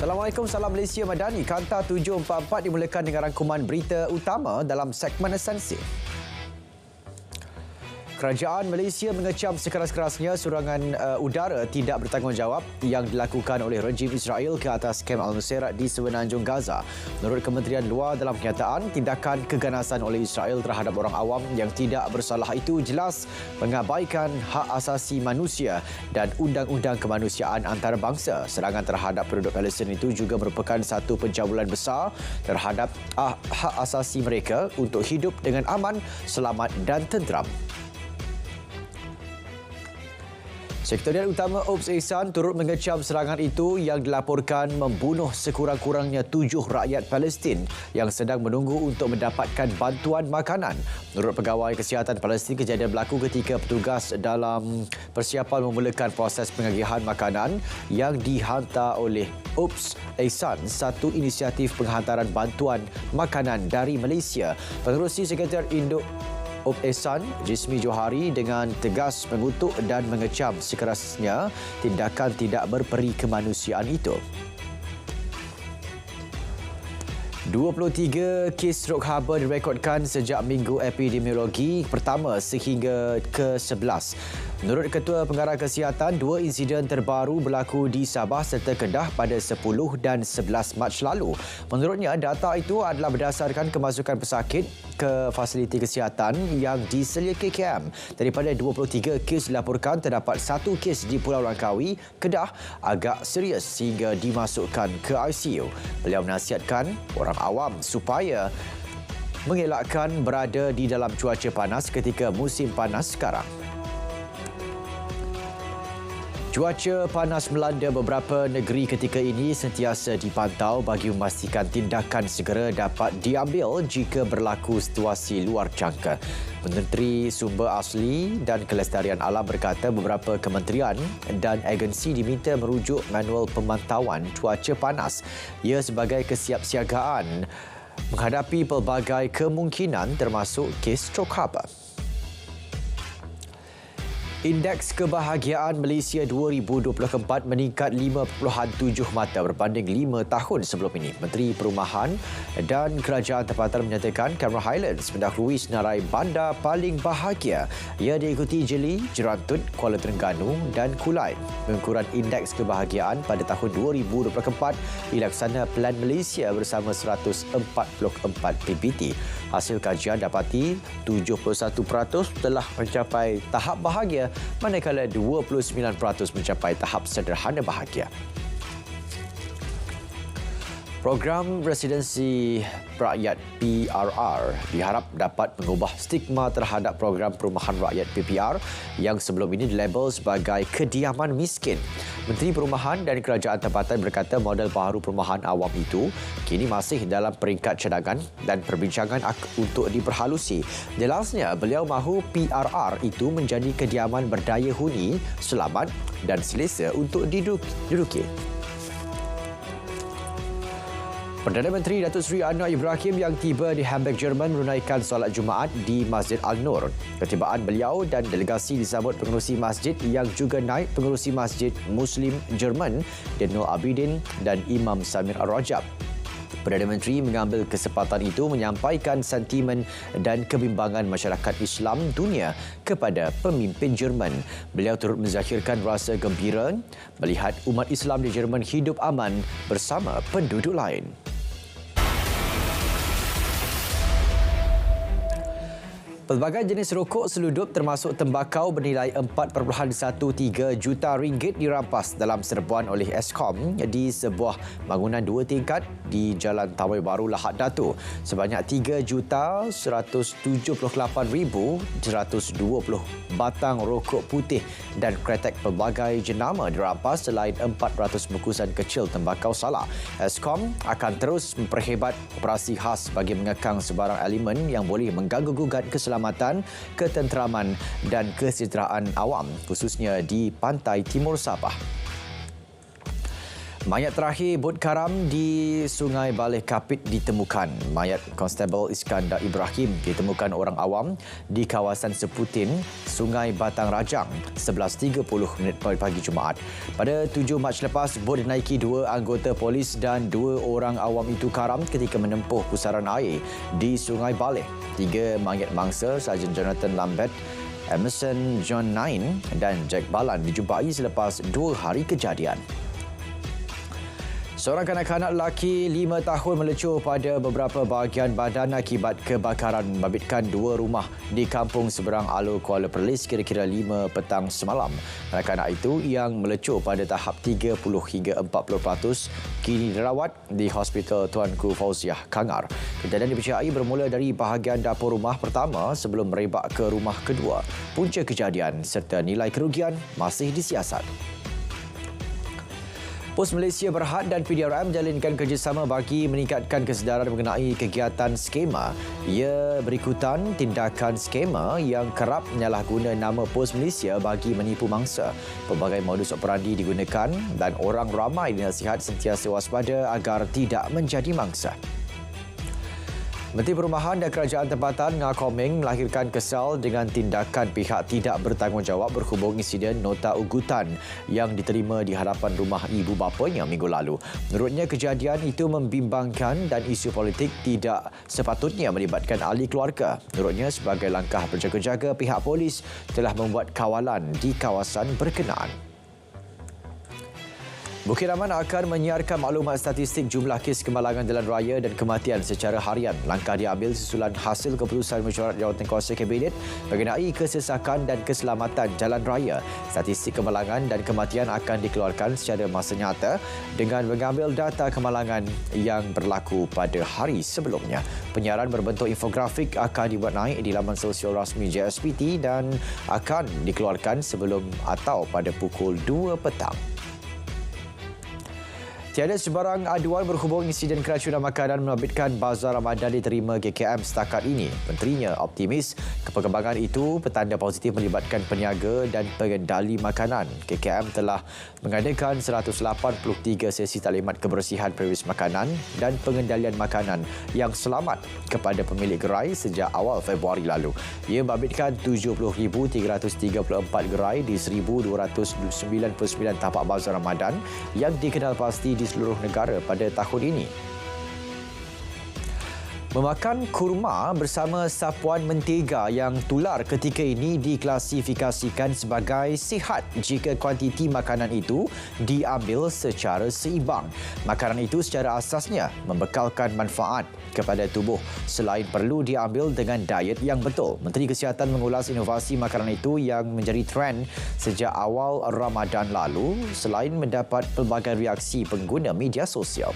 Assalamualaikum, salam Malaysia Madani. Kanta 744 dimulakan dengan rangkuman berita utama dalam segmen esensi. Kerajaan Malaysia mengecam sekeras-kerasnya serangan udara tidak bertanggungjawab yang dilakukan oleh rejim Israel ke atas kem Al-Nusairat di semenanjung Gaza. Menurut Kementerian Luar dalam kenyataan, tindakan keganasan oleh Israel terhadap orang awam yang tidak bersalah itu jelas mengabaikan hak asasi manusia dan undang-undang kemanusiaan antarabangsa. Serangan terhadap penduduk Palestin itu juga merupakan satu pencabulan besar terhadap hak asasi mereka untuk hidup dengan aman, selamat dan tenteram. Sekretariat Utama OPS Ehsan turut mengecam serangan itu yang dilaporkan membunuh sekurang-kurangnya 7 rakyat Palestin yang sedang menunggu untuk mendapatkan bantuan makanan. Menurut Pegawai Kesihatan Palestin, kejadian berlaku ketika petugas dalam persiapan memulakan proses pengagihan makanan yang dihantar oleh OPS Ehsan, satu inisiatif penghantaran bantuan makanan dari Malaysia. Pengerusi Sekretariat Induk OPS Ehsan, Jismi Johari dengan tegas mengutuk dan mengecam sekerasnya tindakan tidak berperi kemanusiaan itu. 23 kes strok haba direkodkan sejak minggu epidemiologi pertama sehingga ke-11. Menurut Ketua Pengarah Kesihatan, 2 insiden terbaru berlaku di Sabah serta Kedah pada 10 dan 11 Mac lalu. Menurutnya, data itu adalah berdasarkan kemasukan pesakit ke fasiliti kesihatan yang diselia KKM. Daripada 23 kes dilaporkan, terdapat 1 kes di Pulau Langkawi, Kedah agak serius sehingga dimasukkan ke ICU. Beliau menasihatkan orang awam supaya mengelakkan berada di dalam cuaca panas ketika musim panas sekarang. Cuaca panas melanda beberapa negeri ketika ini sentiasa dipantau bagi memastikan tindakan segera dapat diambil jika berlaku situasi luar jangka. Menteri Sumber Asli dan Kelestarian Alam berkata beberapa kementerian dan agensi diminta merujuk manual pemantauan cuaca panas. Ia sebagai kesiapsiagaan menghadapi pelbagai kemungkinan termasuk kes strok haba. Indeks kebahagiaan Malaysia 2024 meningkat 5.7 mata berbanding 5 tahun sebelum ini. Menteri Perumahan dan Kerajaan Tempatan menyatakan Cameron Highlands mendahului senarai bandar paling bahagia. Ia diikuti Jeli, Jerantut, Kuala Terengganu dan Kulai. Pengukuran indeks kebahagiaan pada tahun 2024 dilaksana Plan Malaysia bersama 144 PBT. Hasil kajian dapati 71% telah mencapai tahap bahagia, manakala 29% mencapai tahap sederhana bahagia. Program Residensi Rakyat PRR diharap dapat mengubah stigma terhadap program perumahan rakyat PPR yang sebelum ini dilabel sebagai kediaman miskin. Menteri Perumahan dan Kerajaan Tempatan berkata model baharu perumahan awam itu kini masih dalam peringkat cadangan dan perbincangan untuk diperhalusi. Jelasnya, beliau mahu PRR itu menjadi kediaman berdaya huni, selamat dan selesa untuk diduduki. Perdana Menteri Datuk Seri Anwar Ibrahim yang tiba di Hamburg, Jerman menunaikan solat Jumaat di Masjid Al-Nur. Ketibaan beliau dan delegasi disambut pengerusi masjid yang juga naib pengerusi Masjid Muslim Jerman, Zainul Abidin dan Imam Samir Al-Rajab. Perdana Menteri mengambil kesempatan itu menyampaikan sentimen dan kebimbangan masyarakat Islam dunia kepada pemimpin Jerman. Beliau turut menzahirkan rasa gembira melihat umat Islam di Jerman hidup aman bersama penduduk lain. Pelbagai jenis rokok seludup termasuk tembakau bernilai 4.13 juta ringgit dirampas dalam serbuan oleh Eskom di sebuah bangunan 2 tingkat di Jalan Tawai Baru, Lahad Datu. Sebanyak 3,178,120 batang rokok putih dan kretek pelbagai jenama dirampas selain 400 bungkusan kecil tembakau sala. Eskom akan terus memperhebat operasi khas bagi mengekang sebarang elemen yang boleh mengganggu-gugat keselamatan, ketenteraman dan kesejahteraan awam, khususnya di pantai timur Sabah. Mayat terakhir bot karam di Sungai Baleh Kapit ditemukan. Mayat Konstebel Iskandar Ibrahim ditemukan orang awam di kawasan Seputin, Sungai Batang Rajang, 11.30 pagi Jumaat. Pada 7 Mac lepas, bot dinaiki 2 anggota polis dan 2 orang awam itu karam ketika menempuh pusaran air di Sungai Baleh. 3 mayat mangsa, Sarjan Jonathan Lambert, Emerson John Nain dan Jack Balan dijumpai selepas 2 hari kejadian. Seorang kanak-kanak lelaki 5 tahun melecur pada beberapa bahagian badan akibat kebakaran membabitkan 2 rumah di kampung seberang Alor Kuala Perlis kira-kira 5 petang semalam. Kanak-kanak itu yang melecur pada tahap 30 hingga 40% kini dirawat di Hospital Tuanku Fauziah, Kangar. Kejadian dipercayai bermula dari bahagian dapur rumah pertama sebelum merebak ke rumah kedua. Punca kejadian serta nilai kerugian masih disiasat. Pos Malaysia Berhad dan PDRM jalinkan kerjasama bagi meningkatkan kesedaran mengenai kegiatan skema. Ia berikutan tindakan skema yang kerap menyalahguna nama Pos Malaysia bagi menipu mangsa. Pelbagai modus operandi digunakan dan orang ramai dinasihat sentiasa waspada agar tidak menjadi mangsa. Menteri Perumahan dan Kerajaan Tempatan Ngah Komeng melahirkan kesal dengan tindakan pihak tidak bertanggungjawab berhubung insiden nota ugutan yang diterima di hadapan rumah ibu bapanya minggu lalu. Menurutnya, kejadian itu membimbangkan dan isu politik tidak sepatutnya melibatkan ahli keluarga. Menurutnya, sebagai langkah berjaga-jaga, pihak polis telah membuat kawalan di kawasan berkenaan. Bukit Aman akan menyiarkan maklumat statistik jumlah kes kemalangan jalan raya dan kematian secara harian. Langkah diambil susulan hasil keputusan mesyuarat Jawatankuasa Kabinet mengenai kesesakan dan keselamatan jalan raya. Statistik kemalangan dan kematian akan dikeluarkan secara masa nyata dengan mengambil data kemalangan yang berlaku pada hari sebelumnya. Penyiaran berbentuk infografik akan dibuat naik di laman sosial rasmi JSPT dan akan dikeluarkan sebelum atau pada pukul 2 petang. Tiada sebarang aduan berhubung insiden keracunan makanan membabitkan Bazar Ramadan diterima KKM setakat ini. Menterinya optimis perkembangan itu petanda positif melibatkan peniaga dan pengendali makanan. KKM telah mengadakan 183 sesi taklimat kebersihan premis makanan dan pengendalian makanan yang selamat kepada pemilik gerai sejak awal Februari lalu. Ia membabitkan 70,334 gerai di 1,299 tapak Bazar Ramadan yang dikenal pasti di seluruh negara pada tahun ini. Memakan kurma bersama sapuan mentega yang tular ketika ini diklasifikasikan sebagai sihat jika kuantiti makanan itu diambil secara seimbang. Makanan itu secara asasnya membekalkan manfaat kepada tubuh selain perlu diambil dengan diet yang betul. Menteri Kesihatan mengulas inovasi makanan itu yang menjadi trend sejak awal Ramadan lalu selain mendapat pelbagai reaksi pengguna media sosial.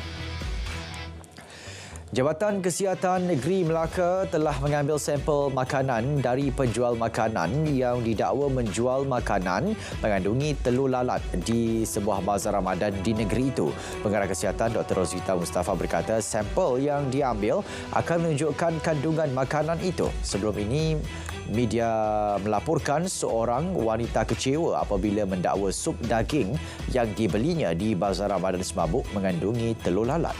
Jabatan Kesihatan Negeri Melaka telah mengambil sampel makanan dari penjual makanan yang didakwa menjual makanan mengandungi telur lalat di sebuah bazar Ramadan di negeri itu. Pengarah Kesihatan Dr. Rosita Mustafa berkata sampel yang diambil akan menunjukkan kandungan makanan itu. Sebelum ini, media melaporkan seorang wanita kecewa apabila mendakwa sup daging yang dibelinya di bazar Ramadan Semabuk mengandungi telur lalat.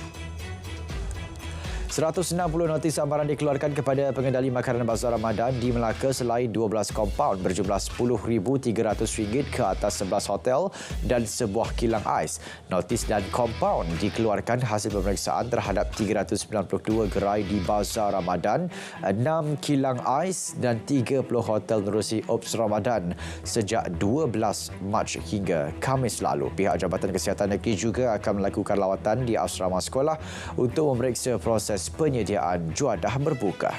160 notis amaran dikeluarkan kepada pengendali makanan Bazar Ramadan di Melaka selain 12 kompaun berjumlah RM10,300 ke atas 11 hotel dan sebuah kilang ais. Notis dan kompaun dikeluarkan hasil pemeriksaan terhadap 392 gerai di Bazar Ramadan, 6 kilang ais dan 30 hotel menerusi Ops Ramadan sejak 12 Mac hingga Khamis lalu. Pihak Jabatan Kesihatan Negeri juga akan melakukan lawatan di asrama sekolah untuk memeriksa proses penyediaan juadah berbuka.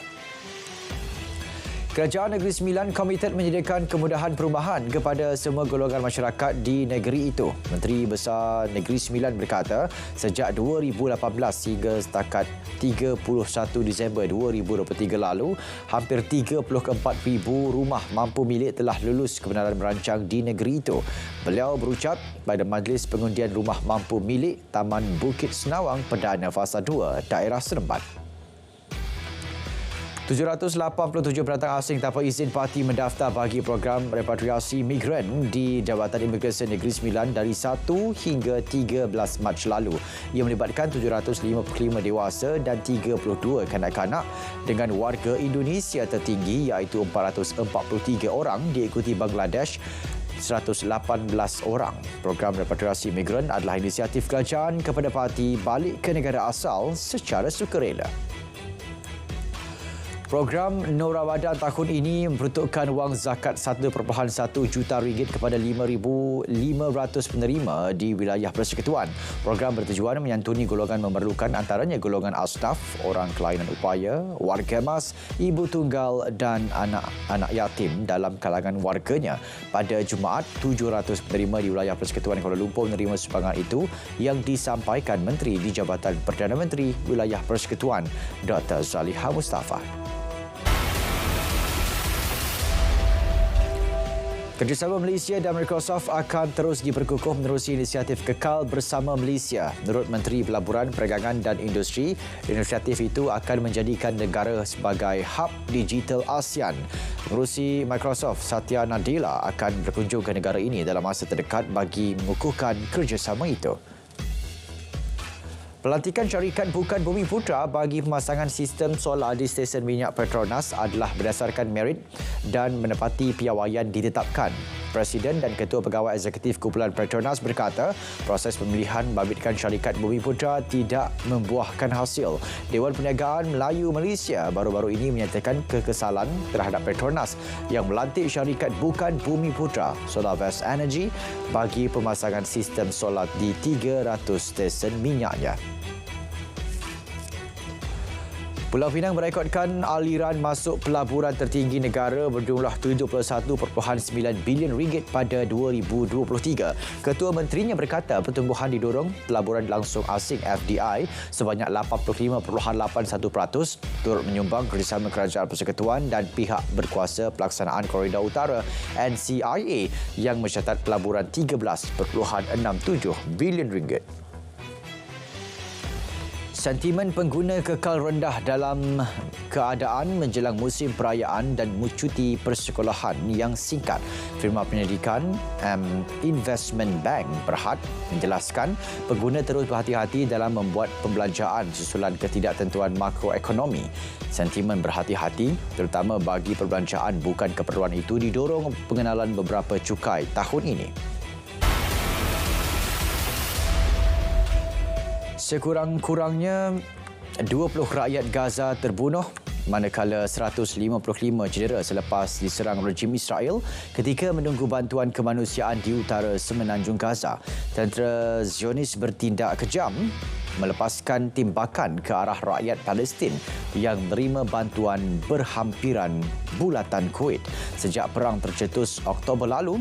Kerajaan Negeri Sembilan komited menyediakan kemudahan perumahan kepada semua golongan masyarakat di negeri itu. Menteri Besar Negeri Sembilan berkata, sejak 2018 hingga setakat 31 Disember 2023 lalu, hampir 34,000 rumah mampu milik telah lulus kebenaran merancang di negeri itu. Beliau berucap pada Majlis Pengundian Rumah Mampu Milik Taman Bukit Senawang Perdana Fasa 2, Daerah Seremban. 787 pendatang asing tanpa izin parti mendaftar bagi program repatriasi migran di Jabatan Imigresen Negeri Sembilan dari 1 hingga 13 Mac lalu. Ia melibatkan 755 dewasa dan 32 kanak-kanak dengan warga Indonesia tertinggi iaitu 443 orang diikuti Bangladesh 118 orang. Program repatriasi migran adalah inisiatif kerajaan kepada parti balik ke negara asal secara sukarela. Program Nur Ramadan tahun ini memperuntukkan wang zakat 1.1 juta ringgit kepada 5,500 penerima di wilayah persekutuan. Program bertujuan menyantuni golongan memerlukan antaranya golongan asnaf, orang kelainan upaya, warga emas, ibu tunggal dan anak-anak yatim dalam kalangan warganya. Pada Jumaat, 700 penerima di wilayah persekutuan Kuala Lumpur menerima sumbangan itu yang disampaikan Menteri di Jabatan Perdana Menteri Wilayah Persekutuan, Dr. Zaliha Mustafa. Kerjasama Malaysia dan Microsoft akan terus diperkukuh menerusi inisiatif Kekal Bersama Malaysia. Menurut Menteri Pelaburan, Perdagangan dan Industri, inisiatif itu akan menjadikan negara sebagai hub digital ASEAN. Pengerusi Microsoft, Satya Nadella, akan berkunjung ke negara ini dalam masa terdekat bagi mengukuhkan kerjasama itu. Pelantikan syarikat Bukan Bumi Putra bagi pemasangan sistem solar di stesen minyak Petronas adalah berdasarkan merit dan menepati piawaian ditetapkan. Presiden dan Ketua Pegawai Eksekutif Kumpulan Petronas berkata proses pemilihan membabitkan syarikat Bumi Putra tidak membuahkan hasil. Dewan Perniagaan Melayu Malaysia baru-baru ini menyatakan kekesalan terhadap Petronas yang melantik syarikat Bukan Bumi Putra SolarVest Energy bagi pemasangan sistem solar di 300 stesen minyaknya. Pulau Pinang merekodkan aliran masuk pelaburan tertinggi negara berjumlah 71.9 bilion ringgit pada 2023. Ketua Menterinya berkata pertumbuhan didorong pelaburan langsung asing FDI sebanyak 85.81%, turut menyumbang kerjasama Kerajaan Persekutuan dan pihak berkuasa pelaksanaan Koridor Utara NCIA yang mencatat pelaburan 13.67 bilion ringgit. Sentimen pengguna kekal rendah dalam keadaan menjelang musim perayaan dan cuti persekolahan yang singkat. Firma penyelidikan Investment Bank Berhad menjelaskan pengguna terus berhati-hati dalam membuat pembelanjaan susulan ketidaktentuan makroekonomi. Sentimen berhati-hati terutama bagi perbelanjaan bukan keperluan itu didorong pengenalan beberapa cukai tahun ini. Sekurang-kurangnya 20 rakyat Gaza terbunuh manakala 155 cedera selepas diserang rejim Israel ketika menunggu bantuan kemanusiaan di utara semenanjung Gaza. Tentera Zionis bertindak kejam melepaskan tembakan ke arah rakyat Palestin yang menerima bantuan berhampiran bulatan Kuwait. Sejak perang tercetus Oktober lalu,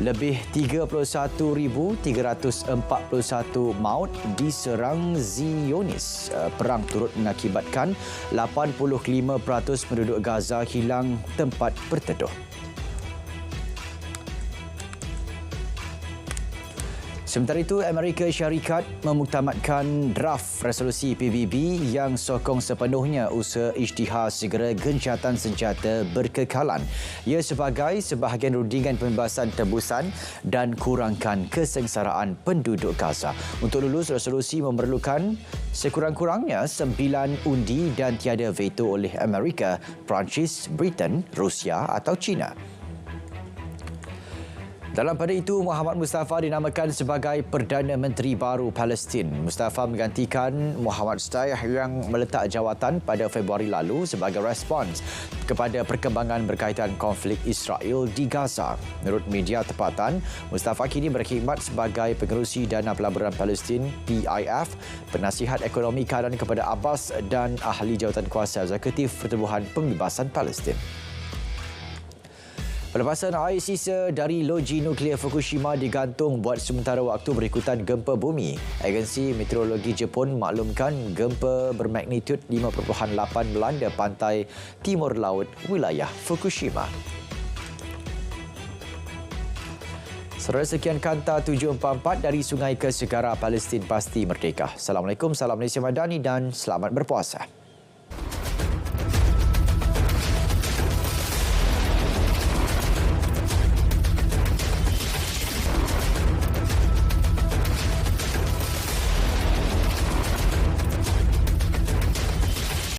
lebih 31,341 maut diserang Zionis. Perang turut mengakibatkan 85% penduduk Gaza hilang tempat berteduh. Sementara itu, Amerika Syarikat memuktamadkan draft resolusi PBB yang sokong sepenuhnya usaha isytihar segera gencatan senjata berkekalan. Ia sebagai sebahagian rundingan pembebasan tebusan dan kurangkan kesengsaraan penduduk Gaza. Untuk lulus, resolusi memerlukan sekurang-kurangnya 9 undi dan tiada veto oleh Amerika, Perancis, Britain, Rusia atau China. Dalam pada itu, Muhammad Mustafa dinamakan sebagai Perdana Menteri baru Palestin. Mustafa menggantikan Muhammad Shtayyeh yang meletak jawatan pada Februari lalu sebagai respons kepada perkembangan berkaitan konflik Israel di Gaza. Menurut media tempatan, Mustafa kini berkhidmat sebagai pengerusi Dana Pelaburan Palestin PIF, penasihat ekonomi kanan kepada Abbas dan ahli jawatan kuasa eksekutif Pertubuhan Pembebasan Palestin. Pelepasan air sisa dari loji nuklear Fukushima digantung buat sementara waktu berikutan gempa bumi. Agensi Meteorologi Jepun maklumkan gempa bermagnitud 5.8 melanda pantai timur laut wilayah Fukushima. Saudara, sekian Kanta 744 dari Sungai ke Segara Palestin Pasti Merdeka. Assalamualaikum, salam Malaysia Madani dan selamat berpuasa.